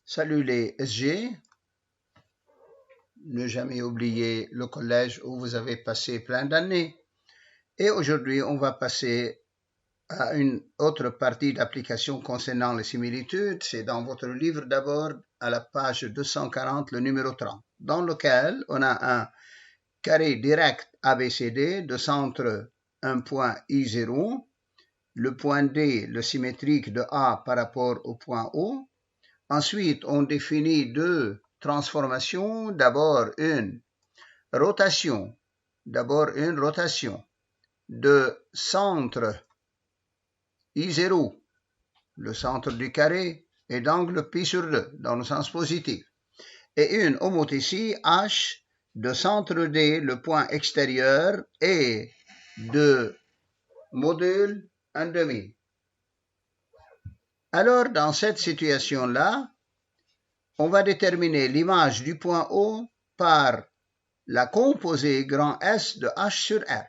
Salut les SG, ne jamais oublier le collège où vous avez passé plein d'années. Et aujourd'hui, on va passer à une autre partie d'application concernant les similitudes. C'est dans votre livre d'abord, à la page 240, le numéro 30, dans lequel on a un carré direct ABCD de centre un point I0, le point D, le symétrique de A par rapport au point O. Ensuite, on définit deux transformations. D'abord une rotation de centre I0, le centre du carré, et d'angle pi sur 2 dans le sens positif. Et une homothétie H de centre D, le point extérieur, et de module 1/2. Alors, dans cette situation-là, on va déterminer l'image du point O par la composée grand S de H sur R.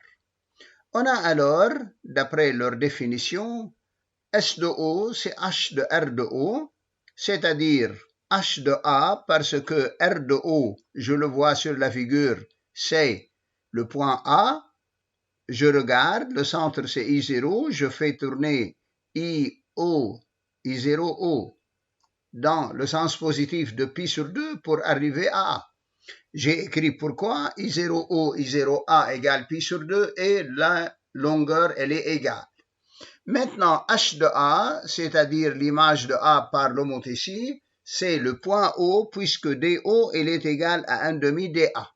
On a alors, d'après leur définition, S de O, c'est H de R de O, c'est-à-dire H de A, parce que R de O, je le vois sur la figure, c'est le point A. Je regarde, le centre c'est I0, je fais tourner I0O dans le sens positif de pi sur 2 pour arriver à A. J'ai écrit pourquoi I0O, I0A égale pi sur 2 et la longueur, elle est égale. Maintenant, H de A, c'est-à-dire l'image de A par l'homothétie, c'est le point O puisque DO, elle est égale à 1/2 DA.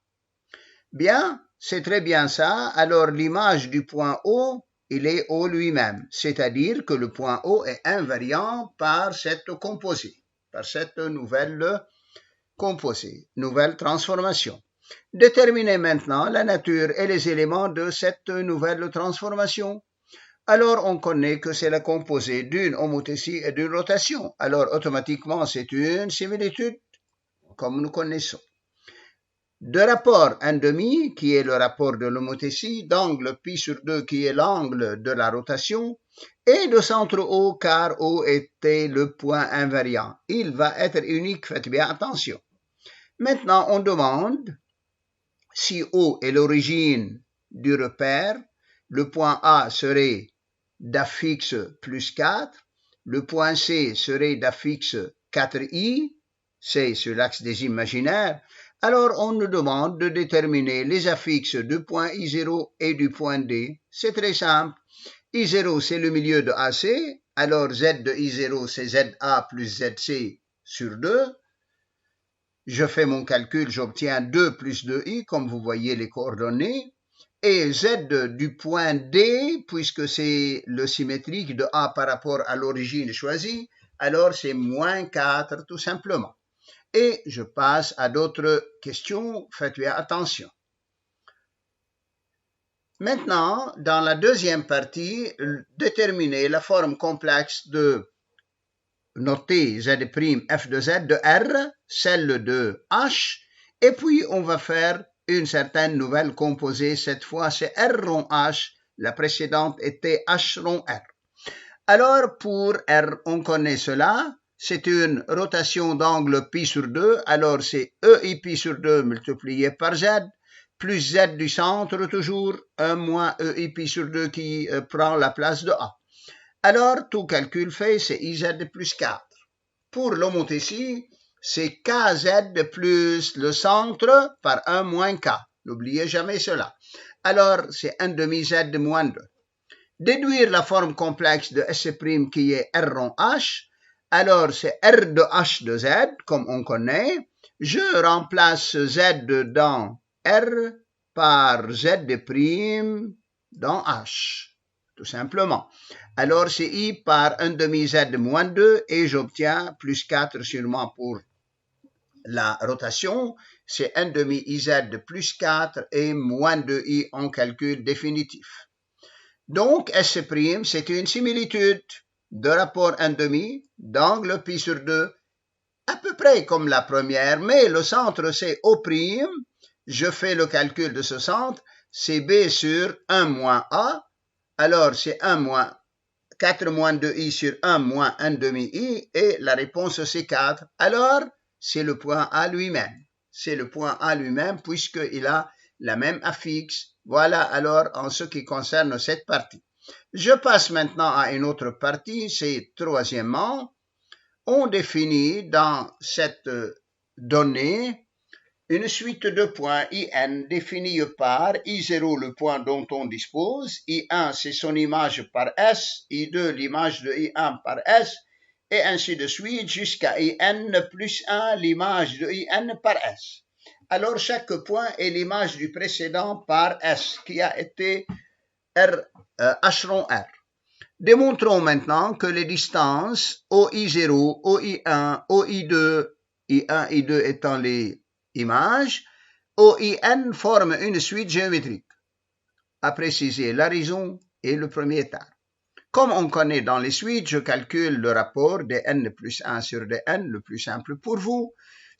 Bien, c'est très bien ça. Alors, l'image du point O, il est O lui-même, c'est-à-dire que le point O est invariant par cette composée, par cette nouvelle composée, nouvelle transformation. Déterminez maintenant la nature et les éléments de cette nouvelle transformation. Alors, on connaît que c'est la composée d'une homothétie et d'une rotation. Alors, automatiquement, c'est une similitude, comme nous connaissons. De rapport 1/2, qui est le rapport de l'homothétie, d'angle pi sur 2, qui est l'angle de la rotation, et de centre O, car O était le point invariant. Il va être unique, faites bien attention. Maintenant, on demande si O est l'origine du repère, le point A serait d'affixe plus 4, le point C serait d'affixe 4i, c'est sur l'axe des imaginaires. Alors on nous demande de déterminer les affixes du point I0 et du point D. C'est très simple. I0 c'est le milieu de AC, alors Z de I0 c'est ZA plus ZC sur 2. Je fais mon calcul, j'obtiens 2 plus 2i, comme vous voyez les coordonnées. Et Z du point D, puisque c'est le symétrique de A par rapport à l'origine choisie, alors c'est moins 4 tout simplement. Et je passe à d'autres questions, faites bien attention. Maintenant, dans la deuxième partie, déterminer la forme complexe de noter Z' F de Z de R, celle de H, et puis on va faire une certaine nouvelle composée. Cette fois, c'est R rond H, la précédente était H rond R. Alors, pour R, on connaît cela, c'est une rotation d'angle pi sur 2, alors c'est EI pi sur 2 multiplié par Z, plus Z du centre toujours, 1 moins EI pi sur 2 qui prend la place de A. Alors, tout calcul fait, c'est IZ plus 4. Pour l'homothétie, c'est KZ plus le centre par 1 moins K. N'oubliez jamais cela. Alors, c'est 1/2 Z moins 2. Déduire la forme complexe de S' qui est R rond H. Alors, c'est R de H de Z, comme on connaît. Je remplace Z dans R par Z' dans H, tout simplement. Alors, c'est I par 1/2 Z moins 2 et j'obtiens plus 4 sûrement pour la rotation. C'est 1/2 IZ plus 4 et moins 2I en calcul définitif. Donc, S', c'est une similitude de rapport 1/2 d'angle pi sur 2, à peu près comme la première, mais le centre c'est O'. Je fais le calcul de ce centre, c'est B sur 1 moins A. Alors, c'est 1 moins 4 moins 2i sur 1 moins 1 demi-i, et la réponse c'est 4. Alors, c'est le point A lui-même. C'est le point A lui-même puisqu'il a la même affixe. Voilà alors en ce qui concerne cette partie. Je passe maintenant à une autre partie, c'est troisièmement, on définit dans cette donnée une suite de points IN définie par I0 le point dont on dispose, I1 c'est son image par S, I2 l'image de I1 par S, et ainsi de suite jusqu'à IN plus 1 l'image de IN par S. Alors chaque point est l'image du précédent par S qui a été H rond R. Démontrons maintenant que les distances OI0, OI1, OI2, I1, I2 étant les images, OIN forment une suite géométrique. À préciser l'horizon et le premier terme. Comme on connaît dans les suites, je calcule le rapport dn plus 1 sur dn, le plus simple pour vous.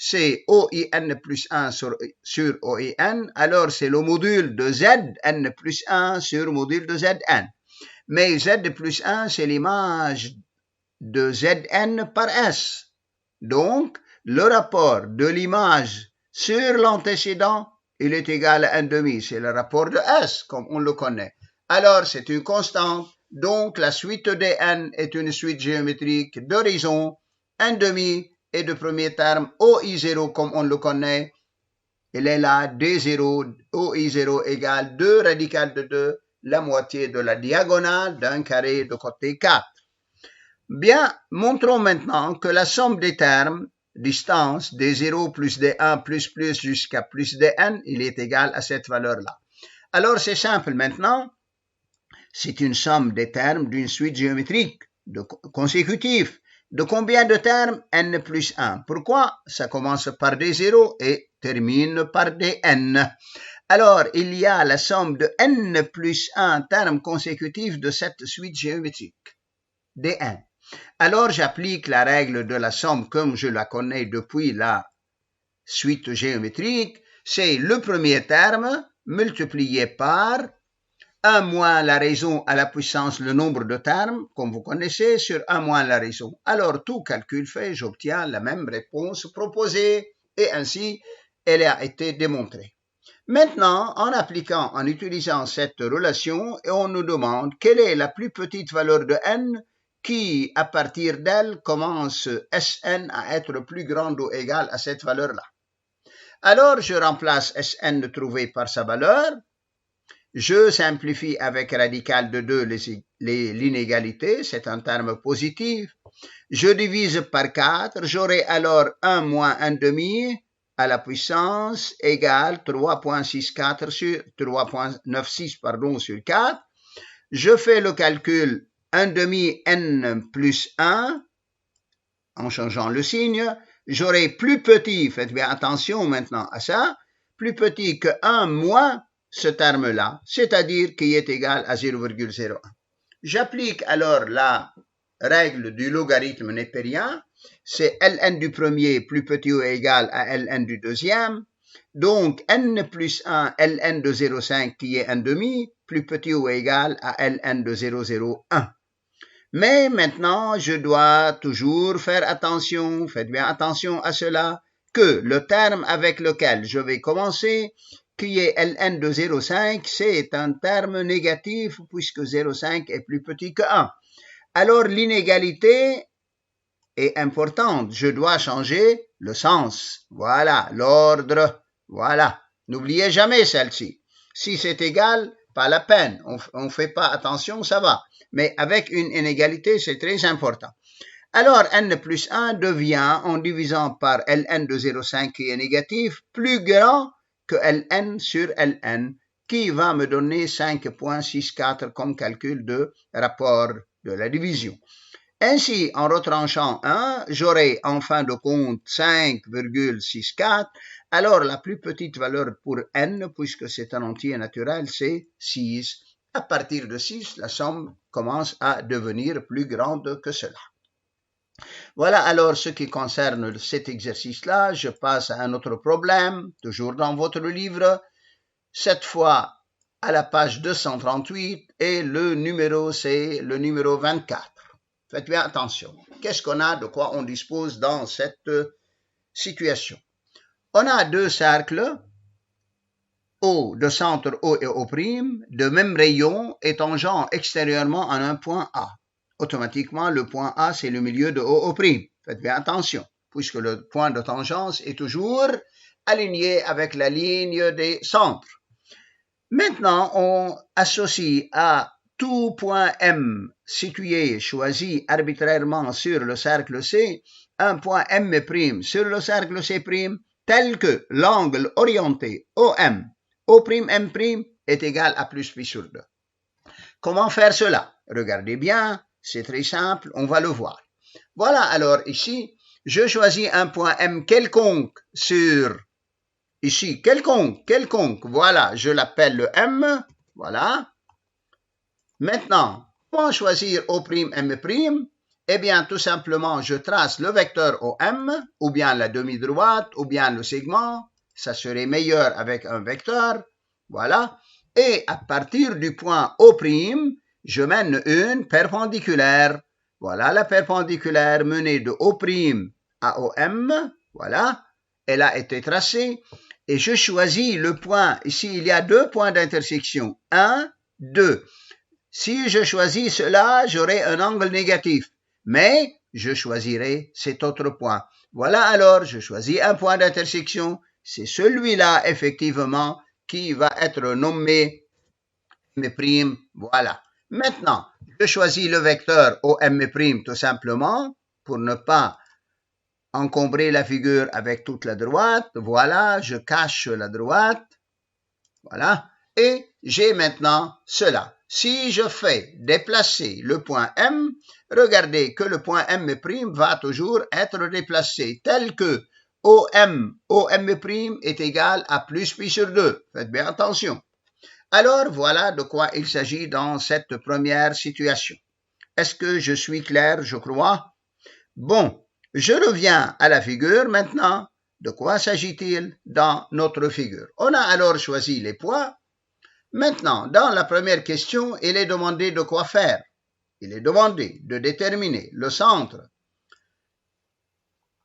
C'est OIN plus 1 sur OIN, alors c'est le module de Zn plus 1 sur module de Zn. Mais Z plus 1, c'est l'image de Zn par S. Donc, le rapport de l'image sur l'antécédent, il est égal à 1 demi. C'est le rapport de S, comme on le connaît. Alors, c'est une constante. Donc, la suite dn est une suite géométrique d'horizon, 1 demi, et de premier terme, OI0, comme on le connaît. Il est là, D0, OI0 égale 2 radical de 2, la moitié de la diagonale d'un carré de côté 4. Bien, montrons maintenant que la somme des termes, distance D0 plus D1 plus jusqu'à plus Dn, il est égal à cette valeur-là. Alors, c'est simple maintenant. C'est une somme des termes d'une suite géométrique consécutive. De combien de termes? N plus 1. Pourquoi? Ça commence par D0 et termine par Dn. Alors, il y a la somme de n plus 1 termes consécutifs de cette suite géométrique, Dn. Alors, j'applique la règle de la somme comme je la connais depuis la suite géométrique. C'est le premier terme multiplié par 1 moins la raison à la puissance le nombre de termes, comme vous connaissez, sur 1 moins la raison. Alors, tout calcul fait, j'obtiens la même réponse proposée, et ainsi, elle a été démontrée. Maintenant, en utilisant cette relation, on nous demande quelle est la plus petite valeur de n qui, à partir d'elle, commence Sn à être plus grande ou égale à cette valeur-là. Alors, je remplace Sn trouvé par sa valeur. Je simplifie avec radical de 2 l'inégalité, c'est un terme positif. Je divise par 4, j'aurai alors 1 moins 1 demi à la puissance égale 3.64 sur 3.96 sur 4. Je fais le calcul 1 demi n plus 1 en changeant le signe. J'aurai plus petit, faites bien attention maintenant à ça, plus petit que 1 moins ce terme-là, c'est-à-dire qui est égal à 0,01. J'applique alors la règle du logarithme népérien, c'est Ln du premier plus petit ou égal à Ln du deuxième, donc n plus 1 Ln de 0,5 qui est 1 demi, plus petit ou égal à Ln de 0,01. Mais maintenant, je dois toujours faire attention, faites bien attention à cela, que le terme avec lequel je vais commencer, qui est Ln de 0,5, c'est un terme négatif puisque 0,5 est plus petit que 1. Alors l'inégalité est importante, je dois changer le sens. Voilà, l'ordre, voilà. N'oubliez jamais celle-ci. Si c'est égal, pas la peine, on ne fait pas attention, ça va. Mais avec une inégalité, c'est très important. Alors, n plus 1 devient, en divisant par Ln de 0,5 qui est négatif, plus grand que Ln sur Ln, qui va me donner 5.64 comme calcul de rapport de la division. Ainsi, en retranchant 1, j'aurai en fin de compte 5,64. Alors, la plus petite valeur pour n, puisque c'est un entier naturel, c'est 6. À partir de 6, la somme commence à devenir plus grande que cela. Voilà alors ce qui concerne cet exercice-là. Je passe à un autre problème, toujours dans votre livre. Cette fois, à la page 238 et le numéro, c'est le numéro 24. Faites bien attention. Qu'est-ce qu'on a, de quoi on dispose dans cette situation? On a deux cercles, O de centre O et O', de même rayon et tangent extérieurement en un point A. Automatiquement, le point A, c'est le milieu de O'. Faites bien attention, puisque le point de tangence est toujours aligné avec la ligne des centres. Maintenant, on associe à tout point M situé, choisi arbitrairement sur le cercle C, un point M' sur le cercle C', tel que l'angle orienté OM, O'M' est égal à plus pi sur 2. Comment faire cela? Regardez bien, c'est très simple, on va le voir. Voilà, alors ici, je choisis un point M quelconque sur, ici, quelconque, voilà, je l'appelle le M, voilà. Maintenant, comment choisir O'M'? Eh bien, tout simplement, je trace le vecteur OM, ou bien la demi-droite, ou bien le segment. Ça serait meilleur avec un vecteur. Voilà. Et à partir du point O', je mène une perpendiculaire. Voilà la perpendiculaire menée de O' à OM. Voilà. Elle a été tracée. Et je choisis le point. Ici, il y a deux points d'intersection. 1, 2. Si je choisis cela, j'aurai un angle négatif. Mais je choisirai cet autre point. Voilà, alors je choisis un point d'intersection. C'est celui-là, effectivement, qui va être nommé M'. Voilà. Maintenant, je choisis le vecteur OM' tout simplement pour ne pas encombrer la figure avec toute la droite. Voilà, je cache la droite. Voilà. Et j'ai maintenant cela. Si je fais déplacer le point M, regardez que le point M' va toujours être déplacé tel que OM est égal à plus pi sur 2. Faites bien attention. Alors, voilà de quoi il s'agit dans cette première situation. Est-ce que je suis clair, je crois? Bon, je reviens à la figure maintenant. De quoi s'agit-il dans notre figure? On a alors choisi les points. Maintenant, dans la première question, il est demandé de quoi faire? Il est demandé de déterminer le centre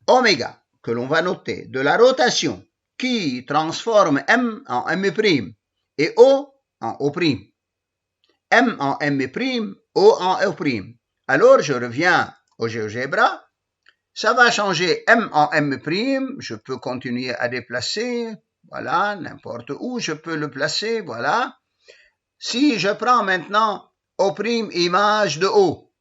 oméga, que l'on va noter, de la rotation qui transforme M en M' et O en O'. M en M', O en O'. Alors, je reviens au GeoGebra. Ça va changer M en M'. Je peux continuer à déplacer. Voilà, n'importe où je peux le placer. Voilà. Si je prends maintenant O' image de O,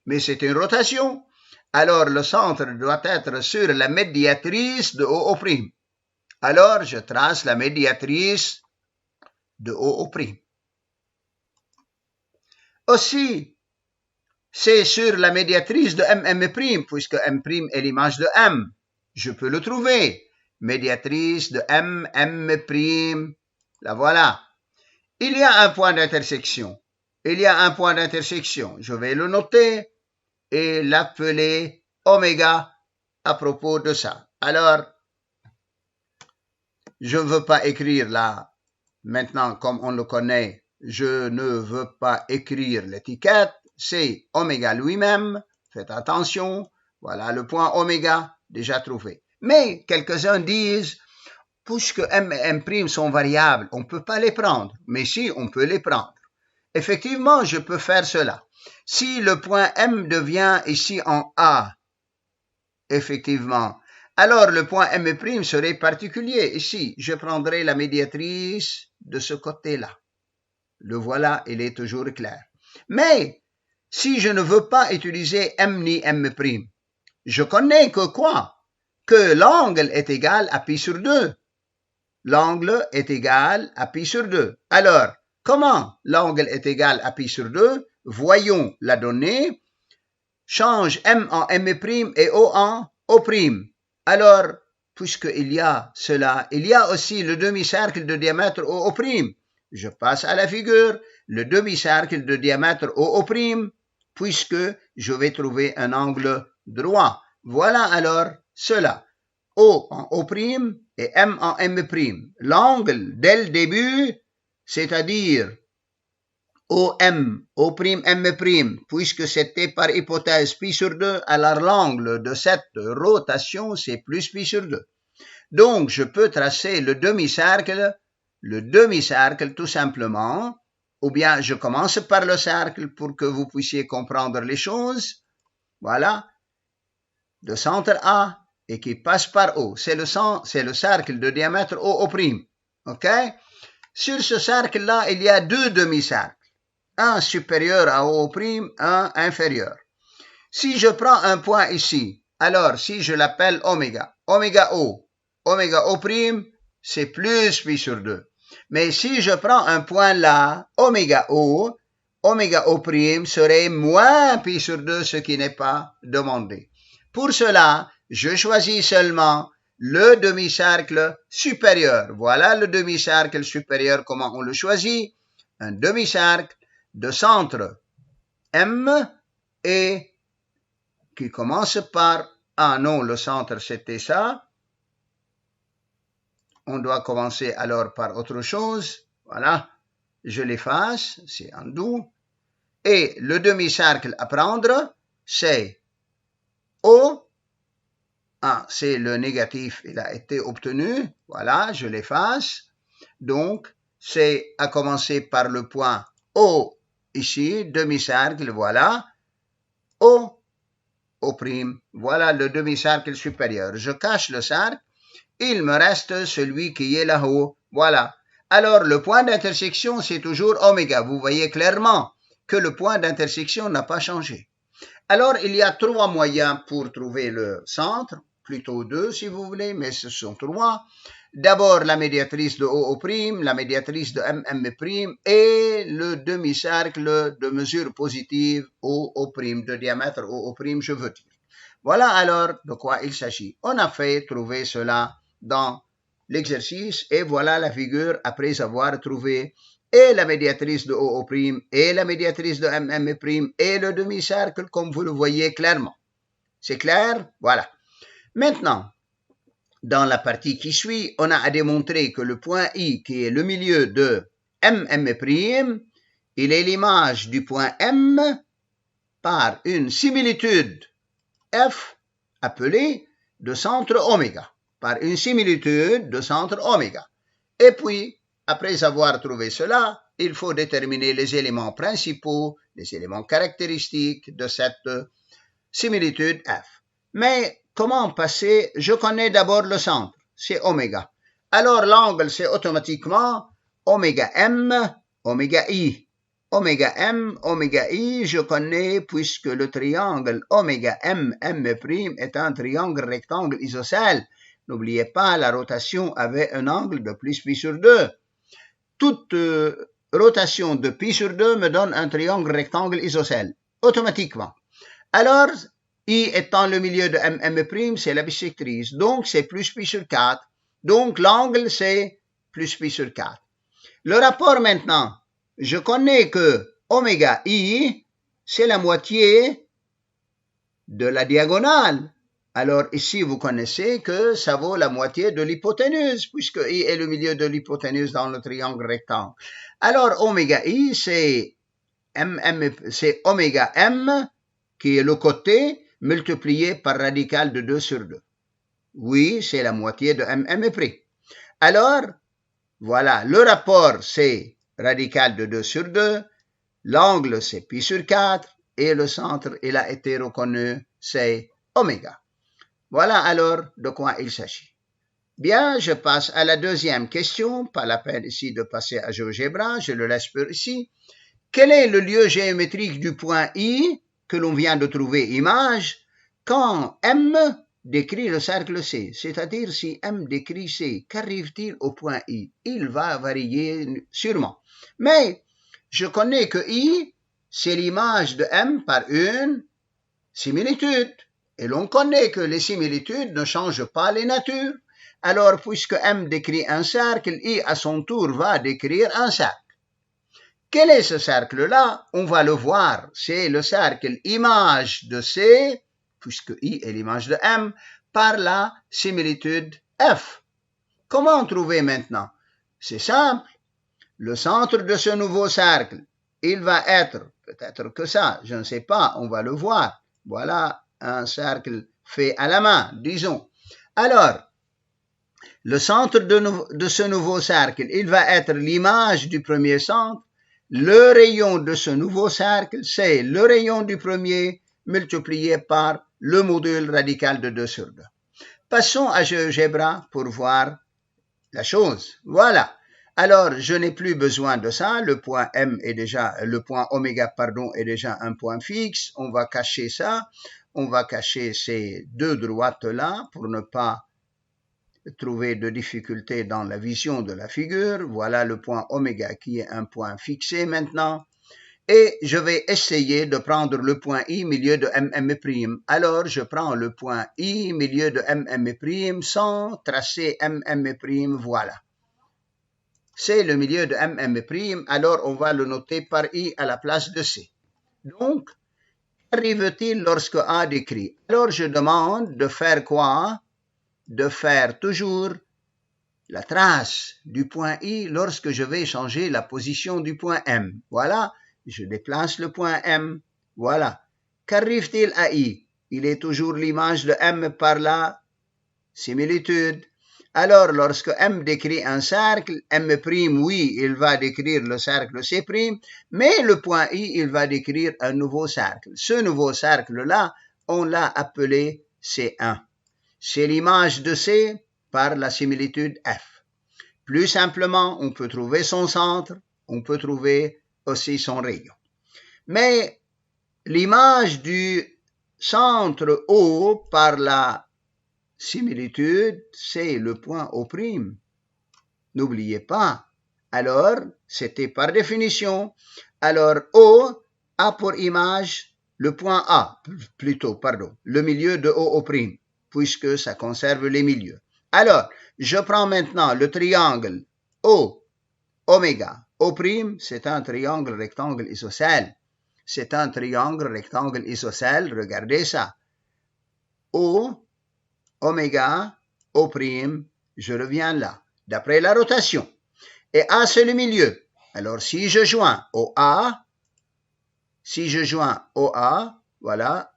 mais c'est une rotation, alors le centre doit être sur la médiatrice de O'. Alors, je trace la médiatrice de O'. Aussi, c'est sur la médiatrice de M', puisque M' est l'image de M. Je peux le trouver. Médiatrice de M'. La voilà. Il y a un point d'intersection. Je vais le noter et l'appeler oméga à propos de ça. Alors, je ne veux pas écrire là, maintenant comme on le connaît, je ne veux pas écrire l'étiquette, c'est oméga lui-même, faites attention, voilà le point oméga déjà trouvé. Mais quelques-uns disent, puisque M et M' sont variables, on ne peut pas les prendre, mais si, on peut les prendre. Effectivement, je peux faire cela. Si le point M devient ici en A, effectivement, alors le point M' serait particulier. Ici, je prendrai la médiatrice de ce côté-là. Le voilà, il est toujours clair. Mais, si je ne veux pas utiliser M ni M', je connais que quoi? Que l'angle est égal à pi sur 2. L'angle est égal à pi sur 2. Alors, comment l'angle est égal à pi sur 2? Voyons la donnée. Change M en M' et O en O'. Alors, puisqu'il y a cela, il y a aussi le demi-cercle de diamètre O'. Je passe à la figure, le demi-cercle de diamètre O', puisque je vais trouver un angle droit. Voilà alors cela. O en O' et M en M'. L'angle, dès le début, c'est-à-dire OM, O'M', puisque c'était par hypothèse pi sur 2, alors l'angle de cette rotation, c'est plus pi sur 2. Donc, je peux tracer le demi-cercle tout simplement, ou bien je commence par le cercle pour que vous puissiez comprendre les choses. Voilà, de centre A et qui passe par O. C'est le cercle de diamètre OO'. OK? Sur ce cercle-là, il y a deux demi-cercles. Un supérieur à OO', un inférieur. Si je prends un point ici, alors si je l'appelle oméga, oméga O', c'est plus pi sur 2. Mais si je prends un point là, oméga O' serait moins pi sur 2, ce qui n'est pas demandé. Pour cela, je choisis seulement le demi-cercle supérieur. Voilà le demi-cercle supérieur, comment on le choisit. Un demi-cercle de centre M et qui commence par, ah non, le centre c'était ça. On doit commencer alors par autre chose. Voilà, je l'efface, c'est undo. Et le demi-cercle à prendre, c'est O. Ah, c'est le négatif, il a été obtenu. Voilà, je l'efface. Donc, c'est à commencer par le point O ici, demi-cercle, voilà. O'. Voilà le demi-cercle supérieur. Je cache le cercle. Il me reste celui qui est là-haut. Voilà. Alors, le point d'intersection, c'est toujours oméga. Vous voyez clairement que le point d'intersection n'a pas changé. Alors, il y a trois moyens pour trouver le centre, plutôt deux si vous voulez, mais ce sont trois. D'abord, la médiatrice de OO', la médiatrice de MM' et le demi-cercle de mesure positive OO', de diamètre OO', je veux dire. Voilà alors de quoi il s'agit. On a fait trouver cela dans l'exercice et voilà la figure après avoir trouvé et la médiatrice de OO' et la médiatrice de MM' et le demi-cercle comme vous le voyez clairement. C'est clair? Voilà. Maintenant, dans la partie qui suit, on a à démontrer que le point I, qui est le milieu de MM', il est l'image du point M par une similitude F appelée de centre oméga, par une similitude de centre oméga. Et puis, après avoir trouvé cela, il faut déterminer les éléments principaux, les éléments caractéristiques de cette similitude F. Mais comment passer? Je connais d'abord le centre, c'est oméga. Alors l'angle, c'est automatiquement oméga M, oméga I. Oméga M, oméga I, je connais puisque le triangle oméga M, M' est un triangle rectangle isocèle. N'oubliez pas, la rotation avait un angle de plus pi sur 2. Toute rotation de pi sur 2 me donne un triangle rectangle isocèle, automatiquement. Alors, I étant le milieu de MM', c'est la bisectrice, donc c'est plus pi sur 4. Donc l'angle, c'est plus pi sur 4. Le rapport maintenant, je connais que oméga I, c'est la moitié de la diagonale. Alors ici, vous connaissez que ça vaut la moitié de l'hypoténuse, puisque I est le milieu de l'hypoténuse dans le triangle rectangle. Alors oméga I, c'est oméga M, qui est le côté, multiplié par radical de 2 sur 2. Oui, c'est la moitié de MM'. Alors, voilà, le rapport, c'est radical de 2 sur 2, l'angle, c'est pi sur 4, et le centre, il a été reconnu, c'est oméga. Voilà alors de quoi il s'agit. Bien, je passe à la deuxième question, pas la peine ici de passer à GeoGebra, je le laisse pour ici. Quel est le lieu géométrique du point I que l'on vient de trouver image quand M décrit le cercle C, c'est-à-dire si M décrit C, qu'arrive-t-il au point I? Il va varier sûrement. Mais je connais que I, c'est l'image de M par une similitude. Et l'on connaît que les similitudes ne changent pas les natures. Alors, puisque M décrit un cercle, I à son tour va décrire un cercle. Quel est ce cercle-là? On va le voir. C'est le cercle image de C, puisque I est l'image de M, par la similitude F. Comment trouver maintenant? C'est simple. le centre de ce nouveau cercle, il va être, peut-être que ça, je ne sais pas, on va le voir. Voilà un cercle fait à la main, disons. Alors, le centre de ce nouveau cercle, il va être l'image du premier centre. Le rayon de ce nouveau cercle, c'est le rayon du premier multiplié par le module radical de 2 sur 2. Passons à GeoGebra pour voir la chose. Voilà. Alors, je n'ai plus besoin de ça. Le point M est déjà, le point oméga, pardon, est déjà un point fixe. On va cacher ça. On va cacher ces deux droites-là pour ne pas trouver de difficultés dans la vision de la figure. Voilà le point oméga qui est un point fixé maintenant. Et je vais essayer de prendre le point I milieu de MM'. Alors, je prends le point I milieu de MM' sans tracer MM', voilà. C'est le milieu de MM', alors on va le noter par I à la place de C. Donc, qu'arrive-t-il lorsque A décrit? Alors, je demande de faire quoi? De faire toujours la trace du point I lorsque je vais changer la position du point M. Voilà. Je déplace le point M. Voilà. Qu'arrive-t-il à I? Il est toujours l'image de M par la similitude. Alors, lorsque M décrit un cercle, M', oui, il va décrire le cercle C', mais le point I, il va décrire un nouveau cercle. Ce nouveau cercle-là, on l'a appelé C1. C'est l'image de C par la similitude F. Plus simplement, on peut trouver son centre, on peut trouver aussi son rayon. Mais l'image du centre O par la similitude, c'est le point O'. N'oubliez pas. Alors, c'était par définition. Alors, O a pour image le point A, plutôt, pardon, le milieu de O', puisque ça conserve les milieux. Alors, je prends maintenant le triangle O, oméga, O', c'est un triangle rectangle isocèle. C'est un triangle rectangle isocèle, regardez ça. O, oméga, O', je reviens là, d'après la rotation. Et A, c'est le milieu. Alors, si je joins OA, voilà,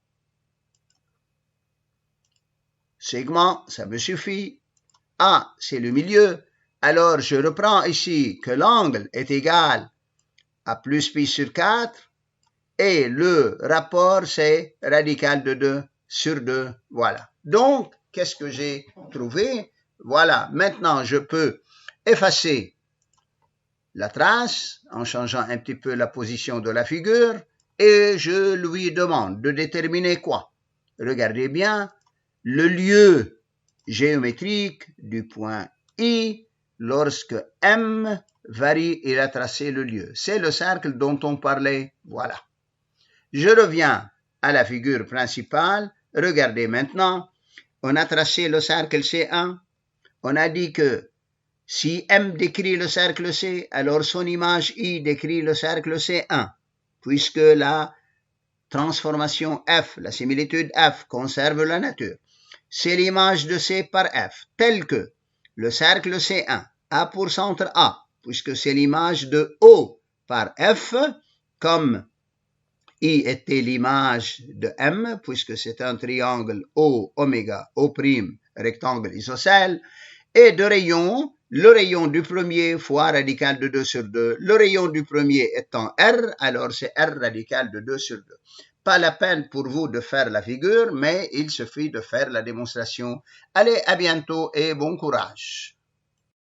segment, ça me suffit. A, c'est le milieu. Alors, je reprends ici que l'angle est égal à plus pi sur 4 et le rapport, c'est radical de 2 sur 2. Voilà. Donc, qu'est-ce que j'ai trouvé? Voilà. Maintenant, je peux effacer la trace en changeant un petit peu la position de la figure et je lui demande de déterminer quoi? Regardez bien, le lieu géométrique du point I lorsque M varie, il a tracé le lieu. C'est le cercle dont on parlait, voilà. Je reviens à la figure principale. Regardez maintenant, on a tracé le cercle C1. On a dit que si M décrit le cercle C, alors son image I décrit le cercle C1, puisque la transformation F, la similitude F, conserve la nature. C'est l'image de C par F, telle que le cercle C1 a pour centre A, puisque c'est l'image de O par F, comme I était l'image de M, puisque c'est un triangle O, oméga, O', rectangle isocèle, et de rayon, le rayon du premier fois radical de 2 sur 2. Le rayon du premier étant R, alors c'est R radical de 2 sur 2. Pas la peine pour vous de faire la figure, mais il suffit de faire la démonstration. Allez, à bientôt et bon courage.